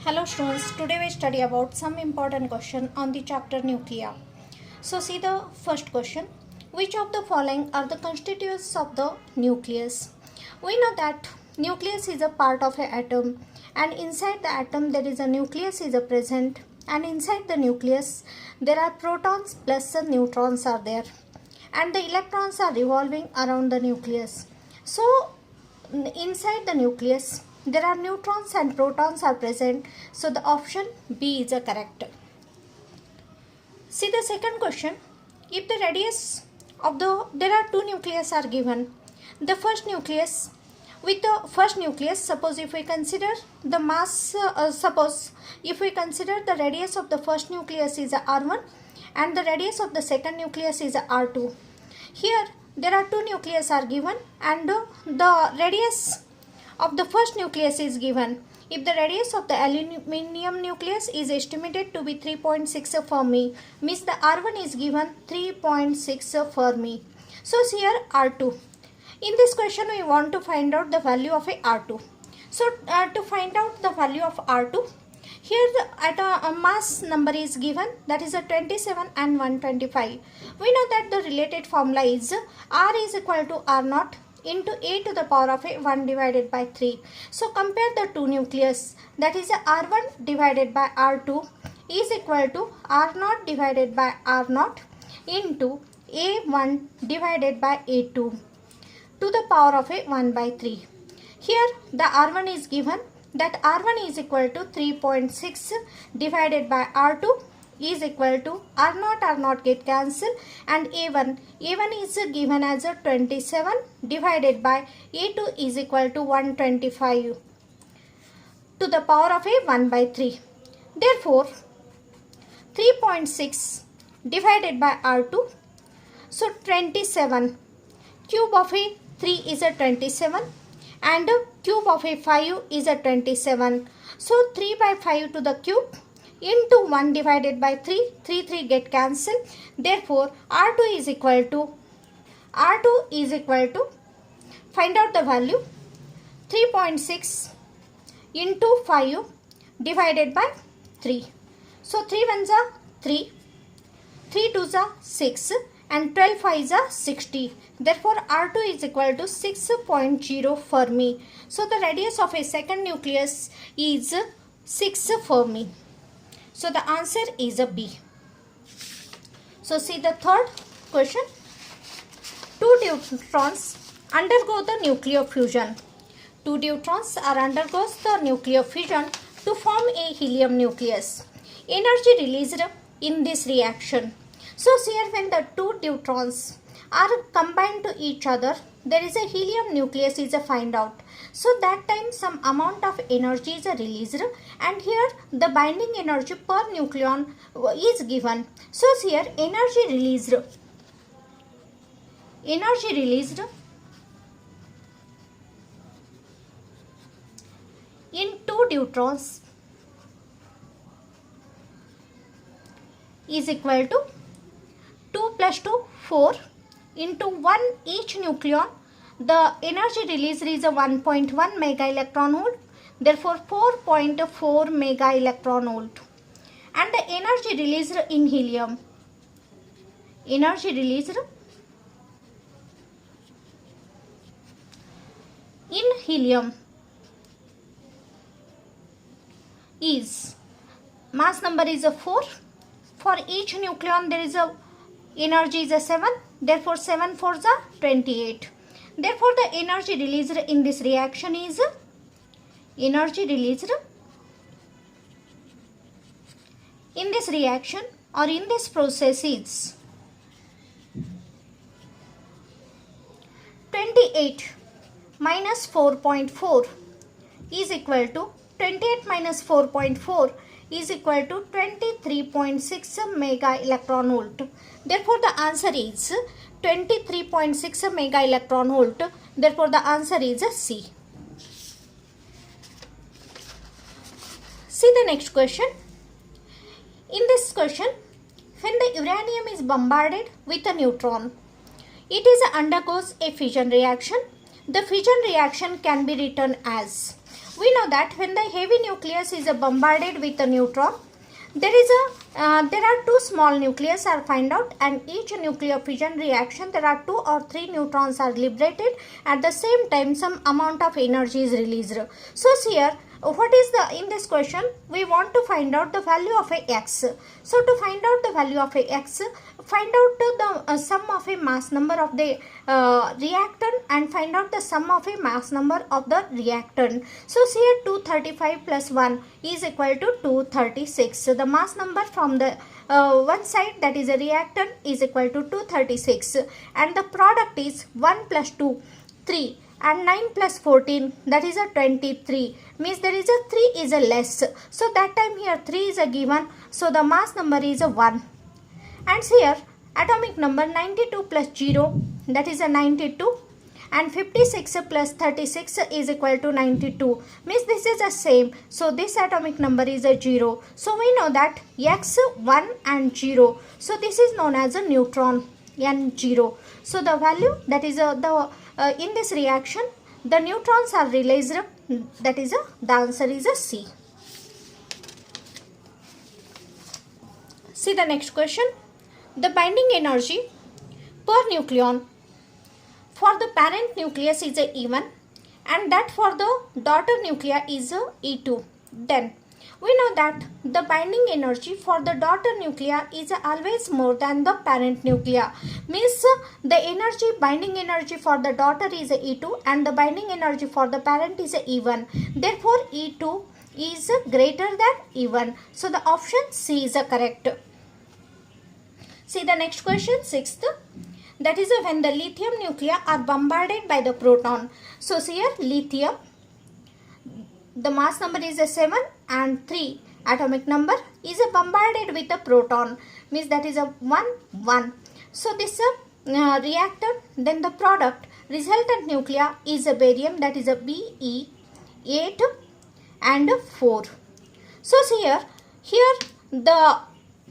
Hello students, today we study about some important question on the chapter nuclei. So see the first question. Which of the following are the constituents of the nucleus? We know that nucleus is a part of an atom, and inside the atom there is a nucleus is a present, and inside the nucleus there are protons plus the neutrons are there, and the electrons are revolving around the nucleus. So inside the nucleus there are neutrons and protons are present, so the option B is a correct. See the second question. If the radius of there are two nucleus are given. The first nucleus, with the first nucleus, suppose if we consider the mass, suppose if we consider the radius of the first nucleus is a R1 and the radius of the second nucleus is a R2. Here there are two nucleus are given and the radius of the first nucleus is given. If the radius of the aluminium nucleus is estimated to be 3.6 Fermi, means the R1 is given 3.6 Fermi. So here R2. In this question we want to find out the value of a R2. So to find out the value of R2, here the mass number is given, that is a 27 and 125. We know that the related formula is R is equal to R0 into a to the power of a 1 divided by 3. So compare the two nucleus, that is a R1 divided by R2 is equal to R0 divided by R0 into A1 divided by A2 to the power of a 1 by 3. Here the R1 is given, that R1 is equal to 3.6 divided by R2 is equal to R0 get cancelled, and A1 is given as a 27 divided by A2 is equal to 125 to the power of a 1 by 3. Therefore 3.6 divided by R2, so 27, cube of a 3 is a 27 and cube of a 5 is a 27. So 3 by 5 to the cube into 1 divided by 3, 3 get cancelled. Therefore R2 is equal to find out the value 3.6 into 5 divided by 3. So 3 ones are 3, 3 twos are 6 and 12 5s are 60. Therefore R2 is equal to 6.0 Fermi. So the radius of a second nucleus is 6 Fermi. So the answer is a B. So see the third question. Two neutrons undergo the nuclear fusion. Two neutrons are undergoes the nuclear fusion to form a helium nucleus. Energy released in this reaction. So here when the two neutrons are combined to each other, there is a helium nucleus is a find out. So that time some amount of energy is released, and here the binding energy per nucleon is given. So here energy released in two neutrons is equal to 2 plus 2 4 into 1 each nucleon. The energy released is a 1.1 mega electron volt, therefore 4.4 mega electron volt. And the energy released in helium, is mass number is a 4. For each nucleon there is a energy is a 7, therefore 7 4s are 28. Therefore the energy released in this reaction is in this reaction or in this process is 28 minus 4.4 is equal to 28 minus 4.4 is equal to 23.6 mega electron volt. Therefore the answer is 23.6 mega electron volt. Therefore the answer is C. See the next question. In this question, when the uranium is bombarded with a neutron, it is undergoes a fission reaction. The fission reaction can be written as We know that when the heavy nucleus is bombarded with a neutron, there are two small nucleus are find out, and each nuclear fission reaction there are 2 or 3 neutrons are liberated. At the same time, some amount of energy is released. So here, what is the, in this question we want to find out the value of a x. So to find out the value of a x, find out the sum of a mass number of the reactant and find out the sum of a mass number of the reactant. So here 235 plus 1 is equal to 236. So the mass number from the one side, that is a reactant, is equal to 236, and the product is 1 plus 2 3 and 9 plus 14, that is a 23, means there is a 3 is a less. So that time here 3 is a given, so the mass number is a 1. And here atomic number 92 plus 0, that is a 92, and 56 plus 36 is equal to 92, means this is the same. So this atomic number is a 0. So we know that x 1 and 0. So this is known as a neutron n0. So the value, that is in this reaction the neutrons are released, that is the answer is a C. See the next question. The binding energy per nucleon for the parent nucleus is a E1 and that for the daughter nucleus is a E2. Then we know that the binding energy for the daughter nucleus is always more than the parent nucleus. Means the binding energy for the daughter is a E2 and the binding energy for the parent is a E1. Therefore E2 is greater than E1. So the option C is correct. See the next question, 6th. That is when the lithium nuclei are bombarded by the proton. So here lithium, the mass number is a 7 and 3 atomic number is bombarded with a proton, means that is a 1 1. So this reactor, then the product resultant nuclei is a barium, that is a Be8 and 4. So here the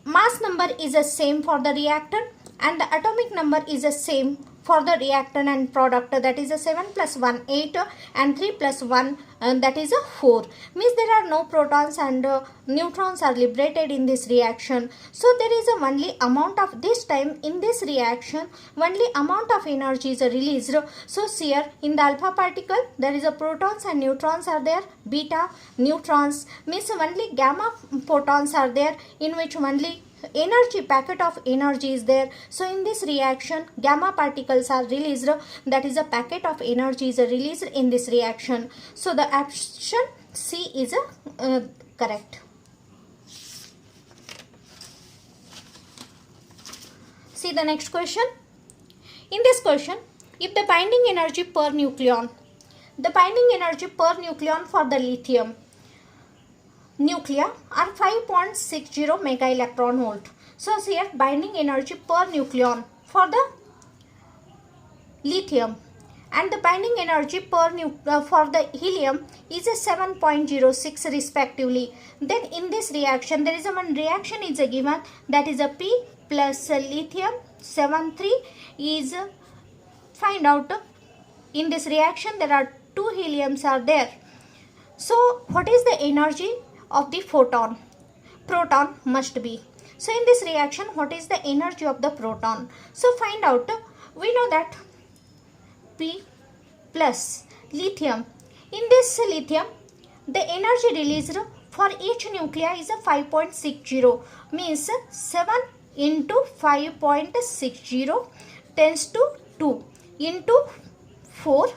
mass number is the same for the reactant and the atomic number is the same for the reactant and product, that is a 7 plus 1 8 and 3 plus 1 that is a 4, means there are no protons and neutrons are liberated in this reaction. So there is a only amount of this time in this reaction only amount of energy is released. So here in the alpha particle there is a protons and neutrons are there, beta neutrons, means only gamma photons are there, in which only energy packet of energy is there. So in this reaction gamma particles are released, that is a packet of energy is released in this reaction. So the option C is correct. See the next question. In this question, if the binding energy per nucleon, the binding energy per nucleon for the lithium nuclei are 5.60 mega electron volt. So here binding energy per nucleon for the lithium and the binding energy per for the helium is a 7.06 respectively. Then in this reaction there is a one reaction is a given, that is a P plus lithium 7,3 is find out. In this reaction there are 2 heliums are there. So what is the energy of the proton must be. So in this reaction what is the energy of the proton? So find out. We know that P plus lithium, in this lithium the energy released for each nuclei is a 5.60, means 7 into 5.60 tends to 2 into 4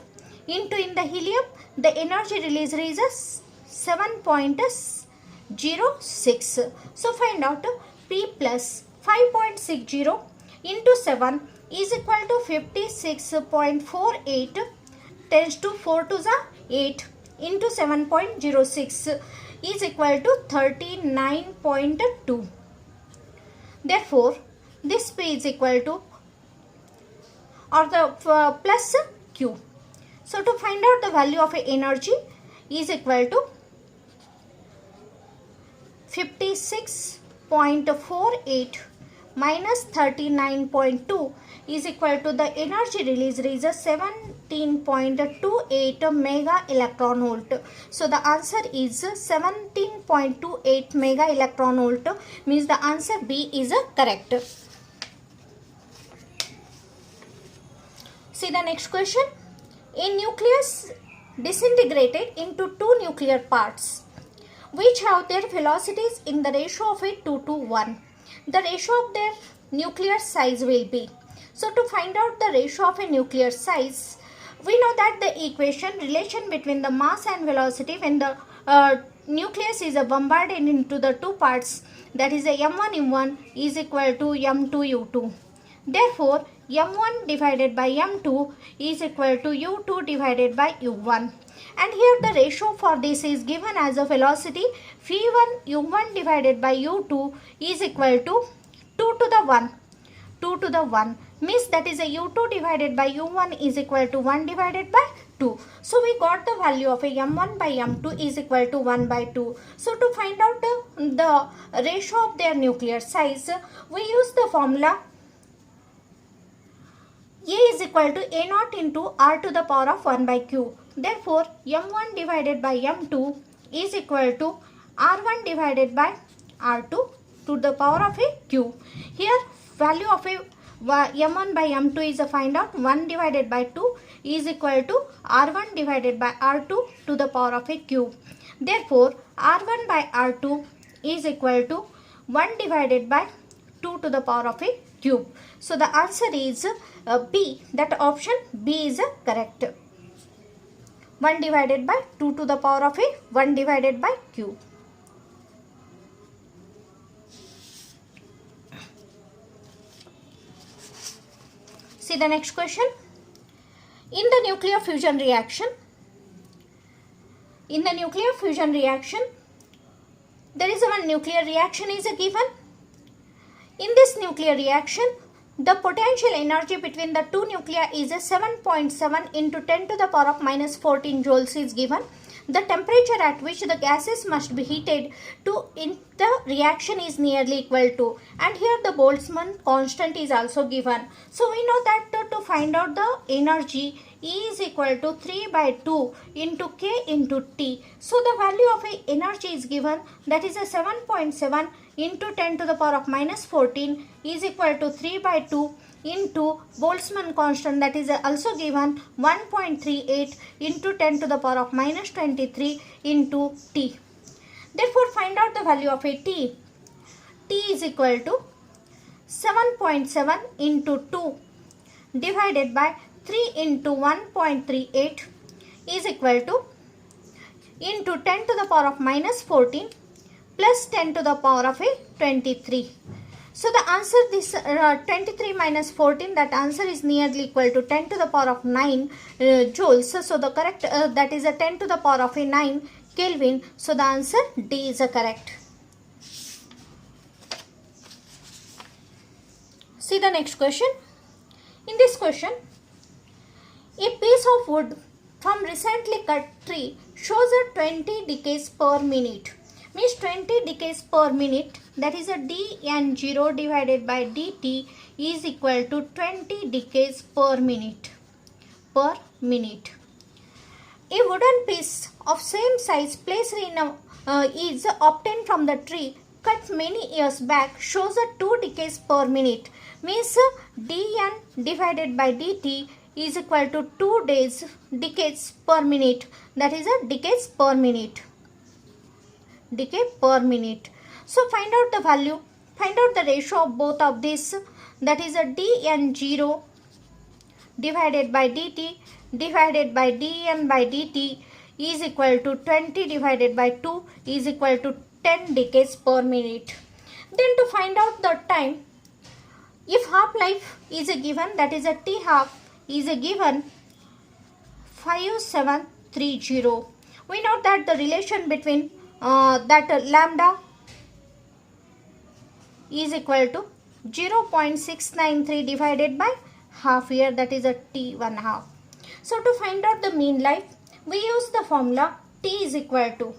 into in the helium the energy released is a 7.06. So find out P plus 5.60 into 7 is equal to 56.48 tends to 4 to the 8 into 7.06 is equal to 39.2. Therefore this P is equal to or the plus Q. So to find out the value of energy is equal to 56.48 minus 39.2 is equal to the energy released is a 7 17.28 mega electron volt. So the answer is 17.28 mega electron volt, means the answer B is correct. See the next question. A nucleus disintegrated into two nuclear parts which have their velocities in the ratio of 2 to 1. The ratio of their nuclear size will be. So to find out the ratio of a nuclear size, we know that the equation relation between the mass and velocity when the nucleus is bombarded into the two parts, that is a m1 u1 is equal to m2 u2. Therefore, m1 divided by m2 is equal to u2 divided by u1. And here the ratio for this is given as a velocity v1 u1 divided by u2 is equal to 2 to the 1. 2 to the 1 means that is a u2 divided by u1 is equal to 1 divided by 2. So we got the value of a m1 by m2 is equal to 1 by 2. So to find out the ratio of their nuclear size, we use the formula A is equal to A naught into R to the power of 1 by Q. Therefore, m1 divided by m2 is equal to R1 divided by R2 to the power of a Q. Here value of a m1 by m2 is a find out 1 divided by 2 is equal to R1 divided by R2 to the power of a Q. Therefore, R1 by R2 is equal to 1 divided by 2 to the power of a cube. So the answer is B, that option B is correct. 1 divided by 2 to the power of a 1 divided by cube. See the next question. In the nuclear fusion reaction, there is one nuclear reaction is given. In this nuclear reaction, the potential energy between the two nuclei is 7.7 into 10 to the power of minus 14 joules is given. The temperature at which the gases must be heated to in the reaction is nearly equal to, and here the Boltzmann constant is also given. So we know that to find out the energy, E is equal to 3 by 2 into K into T. So the value of a energy is given, that is a 7.7 into 10 to the power of minus 14 is equal to 3 by 2 into Boltzmann constant, that is also given 1.38 into 10 to the power of minus 23 into T. Therefore, find out the value of a T. T is equal to 7.7 into 2 divided by 3 into 1.38 is equal to into 10 to the power of minus 14 plus 10 to the power of a 23. So the answer this 23 minus 14, that answer is nearly equal to 10 to the power of 9 joules. So the correct that is a 10 to the power of a 9 Kelvin. So the answer D is correct. See the next question. In this question, a piece of wood from recently cut tree shows a 20 decays per minute. Means 20 decays per minute, that is a dN0 divided by dt is equal to 20 decays per minute. A wooden piece of same size placed in is obtained from the tree cut many years back shows a 2 decays per minute. Means dN divided by dt is equal to 2 decays per minute, that is a decays per minute. Decay per minute. So find out the value, find out the ratio of both of this, that is a dN0 divided by dt divided by dN by dt is equal to 20 divided by 2 is equal to 10 decays per minute. Then to find out the time, if half life is a given, that is a T half is a given 5730. We know that the relation between lambda is equal to 0.693 divided by half year, that is a T1 half. So to find out the mean life, we use the formula T is equal to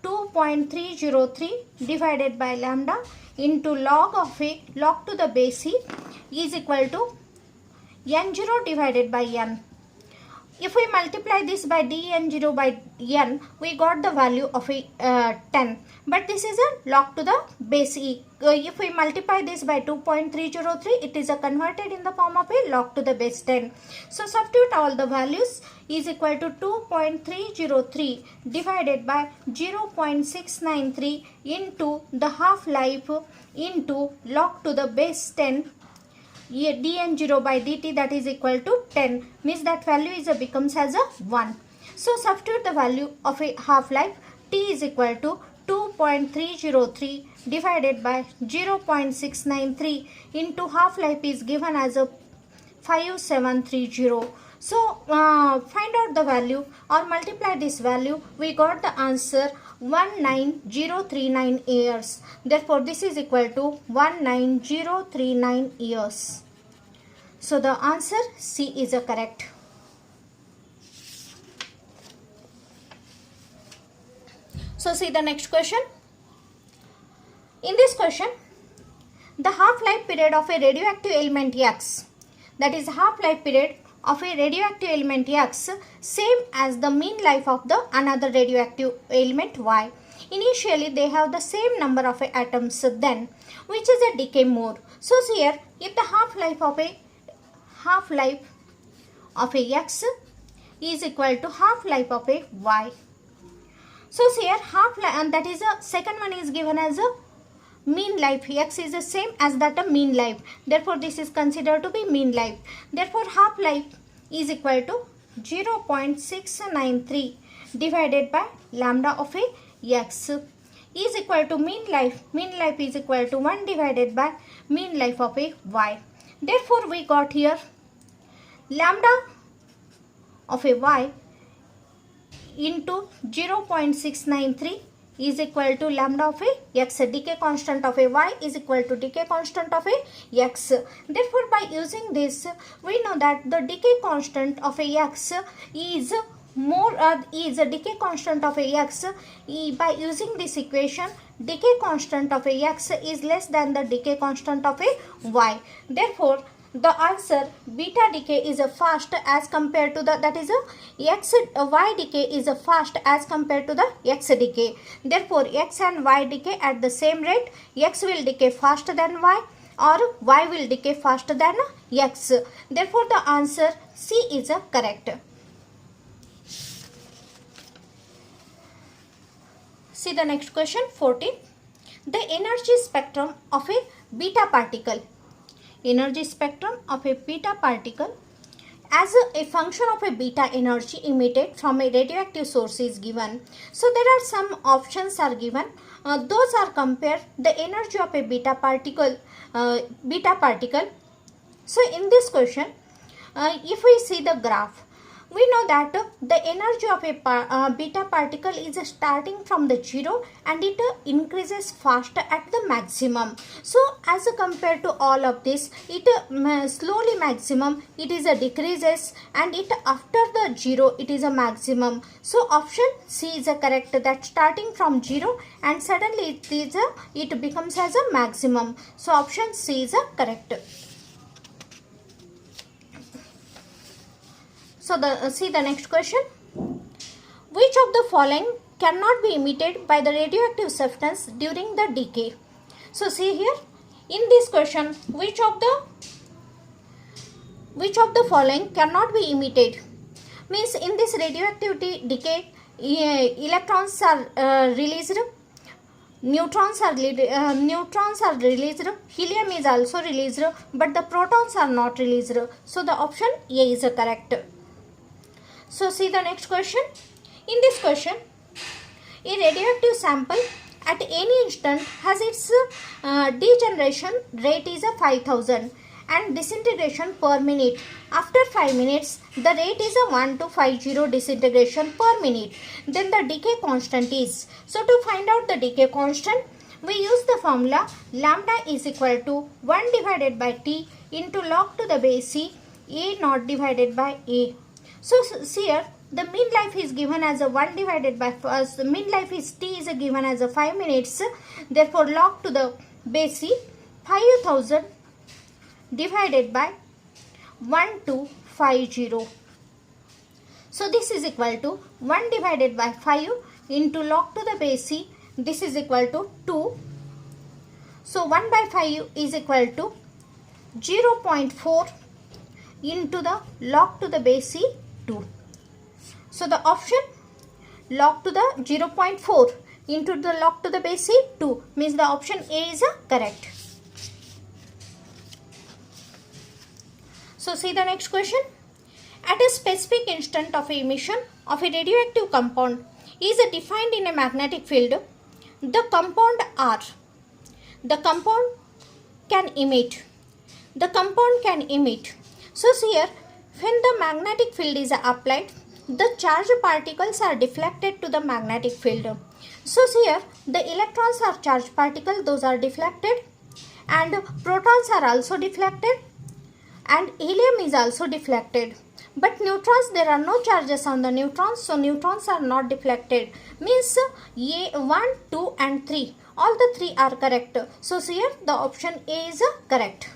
2.303 divided by lambda into log of a log to the base e is equal to n0 divided by n. If we multiply this by dn0 by n, we got the value of a 10. But this is a log to the base e. If we multiply this by 2.303, it is converted in the form of a log to the base 10. So substitute all the values is equal to 2.303 divided by 0.693 into the half-life into log to the base 10 dn0 by dt, that is equal to 10, means that value is becomes as a 1. So substitute the value of a half-life. T is equal to 2.303 divided by 0.693 into half-life is given as a 5730. So find out the value or multiply this value, we got the answer 19039 years. Therefore this is equal to 19039 years. So the answer C is correct. So see the next question. In this question, the half-life period of a radioactive element X, that is half-life period of a radioactive element X, same as the mean life of the another radioactive element Y. Initially they have the same number of atoms, then which is a decay more. So here if the half-life of a X is equal to half-life of a Y. So here half-life, and that is a second one is given as a mean life. X is the same as that a mean life. Therefore this is considered to be mean life. Therefore half-life is equal to 0.693 divided by lambda of a X is equal to mean life. Mean life is equal to 1 divided by mean life of a Y. Therefore we got here lambda of a Y into 0.693 is equal to lambda of a X. Decay constant of a Y is equal to decay constant of a X. Therefore by using this we know that the decay constant of a X is decay constant of a X. By using this equation, decay constant of a X is less than the decay constant of a Y. Therefore the answer beta decay is fast as compared to the, that is Y decay is fast as compared to the X decay. Therefore X and Y decay at the same rate. X will decay faster than Y or Y will decay faster than X. Therefore the answer C is correct. See the next question, 14. The energy spectrum of a beta particle. Energy spectrum of a beta particle as a function of a beta energy emitted from a radioactive source is given. So there are some options are given. Those are compared the energy of a beta particle. So in this question, if we see the graph, we know that the energy of a beta particle is starting from the 0 and it increases faster at the maximum. So as compared to all of this, it slowly maximum, it is a decreases, and it after the 0 it is a maximum. So option C is correct, that starting from 0 and suddenly it becomes as a maximum. So option C is correct. So see the next question. Which of the following cannot be emitted by the radioactive substance during the decay? So see here in this question, which of the following cannot be emitted? Means in this radioactivity decay, electrons are released, neutrons are released, helium is also released, but the protons are not released. So the option A is correct. So see the next question. In this question, a radioactive sample at any instant has its degeneration rate is 5000 and disintegration per minute. After 5 minutes, the rate is 1250 disintegration per minute. Then the decay constant is. So to find out the decay constant, we use the formula lambda is equal to 1 divided by T into log to the base C A naught divided by A. So here the mean life is given as 1 divided by the mean life is T is given as 5 minutes. Therefore log to the base C 5000 divided by 1250. So this is equal to 1 divided by 5 into log to the base c. This is equal to 2. So 1 by 5 is equal to 0.4 into the log to the base c 2. So the option log to the 0.4 into the log to the base c 2 means the option A is correct. So see the next question. At a specific instant of emission of a radioactive compound is defined in a magnetic field. The compound R. The compound can emit. The compound can emit. So here, when the magnetic field is applied, the charged particles are deflected to the magnetic field. So here, the electrons are charged particles, those are deflected, and protons are also deflected, and helium is also deflected. But neutrons, there are no charges on the neutrons, so neutrons are not deflected. Means A, 1, 2 and 3. All the 3 are correct. So here the option A is correct.